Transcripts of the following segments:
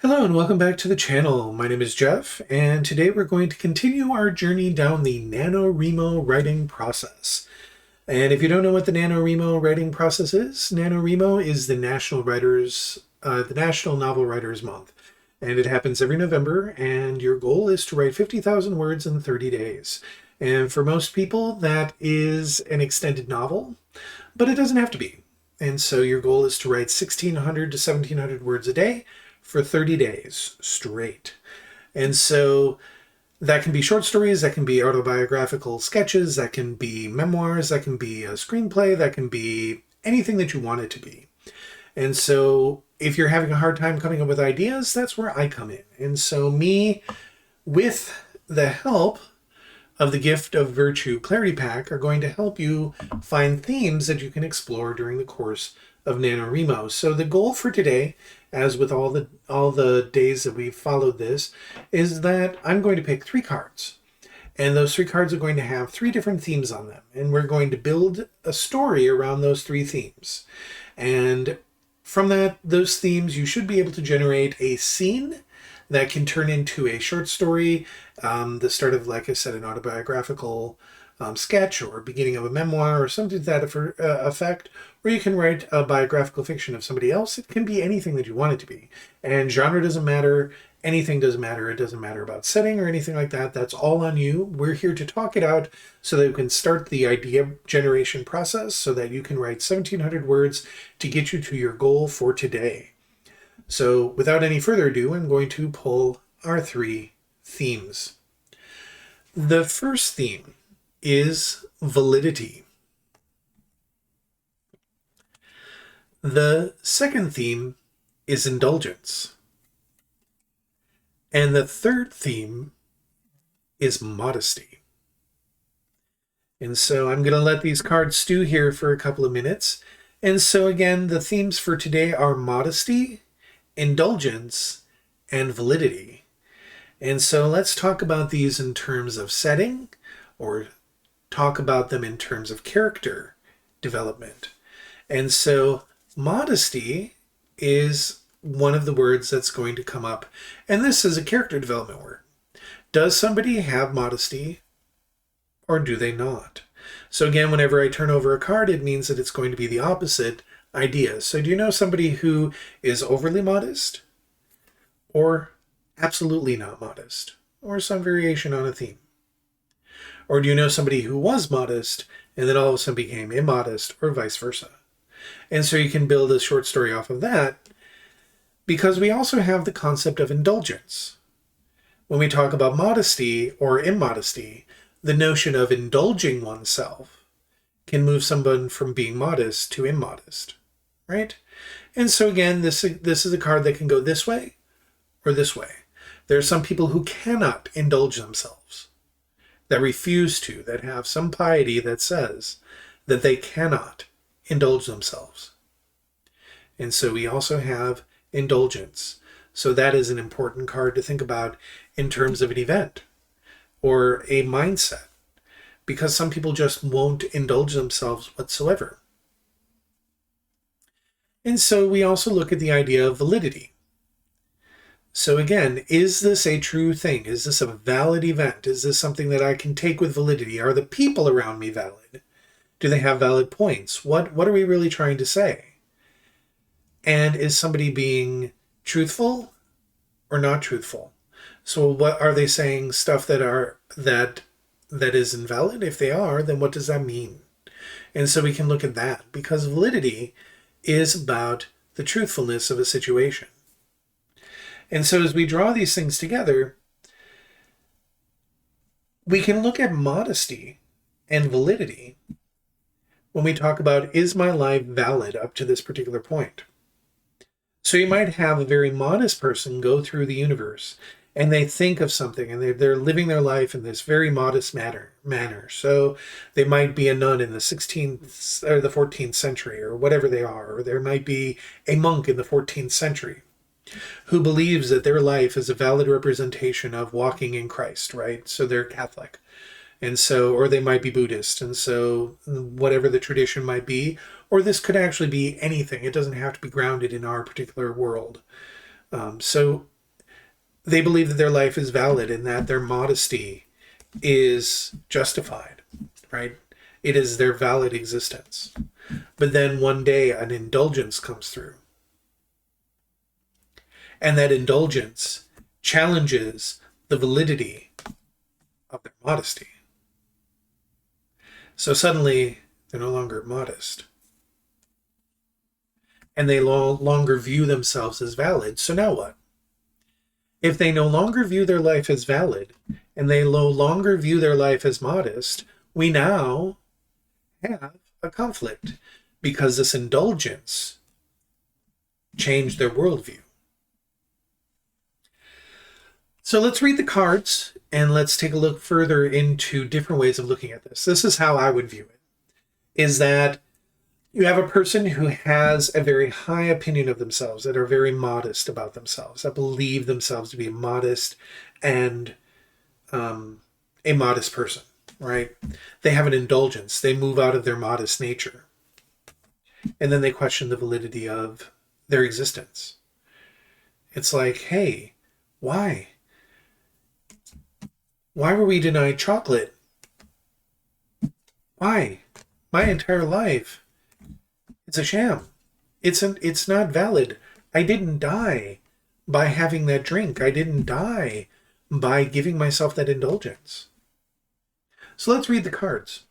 Hello and welcome back to the channel. My name is Jeff, and today we're going to continue our journey down the NaNoWriMo writing process. And if you don't know what the NaNoWriMo writing process is, NaNoWriMo is the National Novel Writers Month. And it happens every November, and your goal is to write 50,000 words in 30 days. And for most people, that is an extended novel, but it doesn't have to be. And so your goal is to write 1,600 to 1,700 words a day for 30 days straight. And so that can be short stories, that can be autobiographical sketches, that can be memoirs, that can be a screenplay, that can be anything that you want it to be. And so if you're having a hard time coming up with ideas, that's where I come in. And so me, with the help of the Gift of Virtue Clarity Pack, are going to help you find themes that you can explore during the course of NaNoWriMo. So the goal for today, as with all the days that we've followed this, is that I'm going to pick 3 cards. And those 3 cards are going to have 3 different themes on them. And we're going to build a story around those 3 themes. And from those themes, you should be able to generate a scene that can turn into a short story, the start of, like I said, an autobiographical sketch or beginning of a memoir or something to that effect, or you can write a biographical fiction of somebody else. It can be anything that you want it to be. And genre doesn't matter. Anything doesn't matter. It doesn't matter about setting or anything like that. That's all on you. We're here to talk it out so that we can start the idea generation process so that you can write 1,700 words to get you to your goal for today. So without any further ado, I'm going to pull our 3 themes. The first theme is validity. The second theme is indulgence. And the third theme is modesty. And so I'm going to let these cards stew here for a couple of minutes. And so again, the themes for today are modesty, indulgence, and validity. And so let's talk about these in terms of setting, or talk about them in terms of character development. And so modesty is one of the words that's going to come up. And this is a character development word. Does somebody have modesty or do they not? So again, whenever I turn over a card, it means that it's going to be the opposite idea. So do you know somebody who is overly modest or absolutely not modest, or some variation on a theme? Or do you know somebody who was modest and then all of a sudden became immodest, or vice versa? And so you can build a short story off of that, because we also have the concept of indulgence. When we talk about modesty or immodesty, the notion of indulging oneself can move someone from being modest to immodest, right? And so again, this is a card that can go this way or this way. There are some people who cannot indulge themselves, that refuse to, that have some piety that says that they cannot indulge themselves. And so we also have indulgence. So that is an important card to think about in terms of an event or a mindset, because some people just won't indulge themselves whatsoever. And so we also look at the idea of validity. So again, is this a true thing? Is this a valid event? Is this something that I can take with validity? Are the people around me valid? Do they have valid points? What are we really trying to say? And is somebody being truthful or not truthful? So what are they saying? Stuff that is invalid? If they are, then what does that mean? And so we can look at that, because validity is about the truthfulness of a situation. And so as we draw these things together, we can look at modesty and validity when we talk about, is my life valid up to this particular point? So you might have a very modest person go through the universe and they think of something and they're living their life in this very modest manner. So they might be a nun in the 16th or the 14th century or whatever they are, or there might be a monk in the 14th century who believes that their life is a valid representation of walking in Christ, right? So they're Catholic. And so, or they might be Buddhist. And so whatever the tradition might be, or this could actually be anything. It doesn't have to be grounded in our particular world. So they believe that their life is valid and that their modesty is justified, right? It is their valid existence. But then one day an indulgence comes through. And that indulgence challenges the validity of their modesty. So suddenly they're no longer modest. And they no longer view themselves as valid. So now what? If they no longer view their life as valid and they no longer view their life as modest, we now have a conflict because this indulgence changed their worldview. So let's read the cards and let's take a look further into different ways of looking at this. This is how I would view it, is that you have a person who has a very high opinion of themselves, that are very modest about themselves, that believe themselves to be modest and a modest person, right? They have an indulgence. They move out of their modest nature. And then they question the validity of their existence. It's like, hey, why? Why were we denied chocolate? Why? My entire life. It's a sham. It's not valid. I didn't die by having that drink. I didn't die by giving myself that indulgence. So let's read the cards.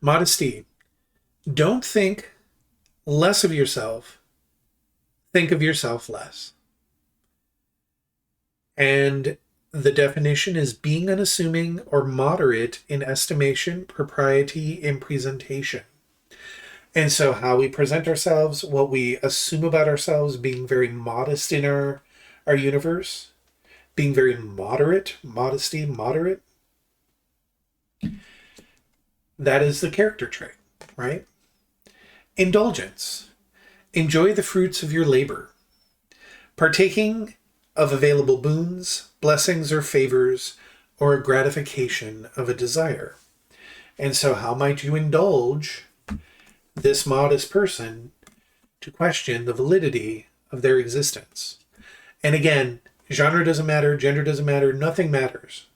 Modesty. Don't think less of yourself. Think of yourself less. And the definition is being unassuming or moderate in estimation, propriety, and presentation. And so how we present ourselves, what we assume about ourselves, being very modest in our universe, being very moderate, modesty, moderate, that is the character trait, right? Indulgence. Enjoy the fruits of your labor. Partaking of available boons, blessings, or favors, or a gratification of a desire. And so how might you indulge this modest person to question the validity of their existence? And again, genre doesn't matter, gender doesn't matter, nothing matters.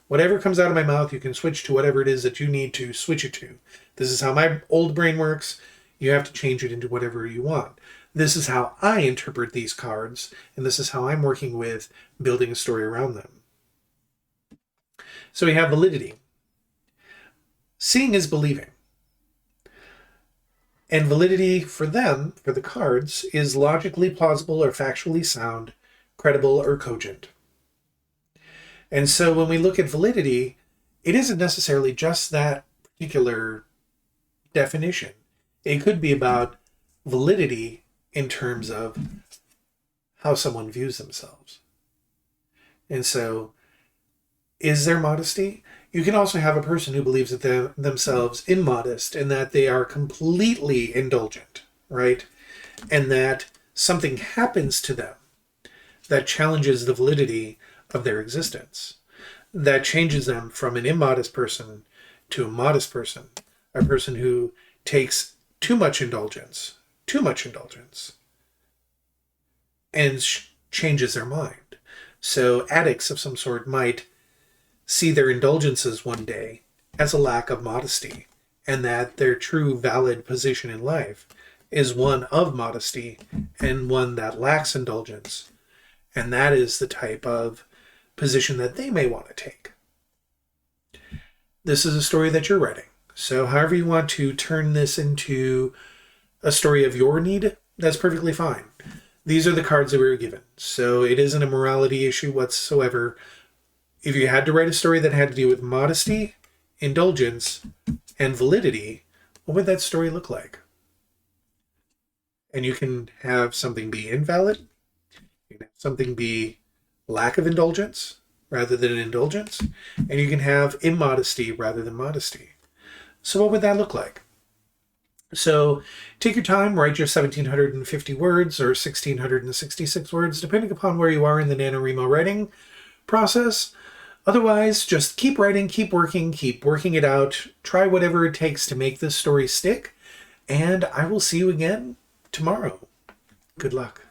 Whatever comes out of my mouth, you can switch to whatever it is that you need to switch it to. This is how my old brain works. You have to change it into whatever you want. This is how I interpret these cards, and this is how I'm working with building a story around them. So we have validity. Seeing is believing. And validity for them, for the cards, is logically plausible or factually sound, credible or cogent. And so when we look at validity, it isn't necessarily just that particular definition. It could be about validity in terms of how someone views themselves. And so, is there modesty? You can also have a person who believes that they're themselves immodest and that they are completely indulgent, right? And that something happens to them that challenges the validity of their existence, that changes them from an immodest person to a modest person, a person who takes too much indulgence, and changes their mind. So addicts of some sort might see their indulgences one day as a lack of modesty, and that their true valid position in life is one of modesty and one that lacks indulgence. And that is the type of position that they may want to take. This is a story that you're writing. So however you want to turn this into a story of your need, that's perfectly fine. These are the cards that we were given. So it isn't a morality issue whatsoever. If you had to write a story that had to do with modesty, indulgence, and validity, what would that story look like? And you can have something be invalid. You can have something be lack of indulgence rather than indulgence. And you can have immodesty rather than modesty. So what would that look like? So take your time, write your 1,750 words or 1,666 words, depending upon where you are in the NaNoWriMo writing process. Otherwise, just keep writing, keep working it out. Try whatever it takes to make this story stick. And I will see you again tomorrow. Good luck.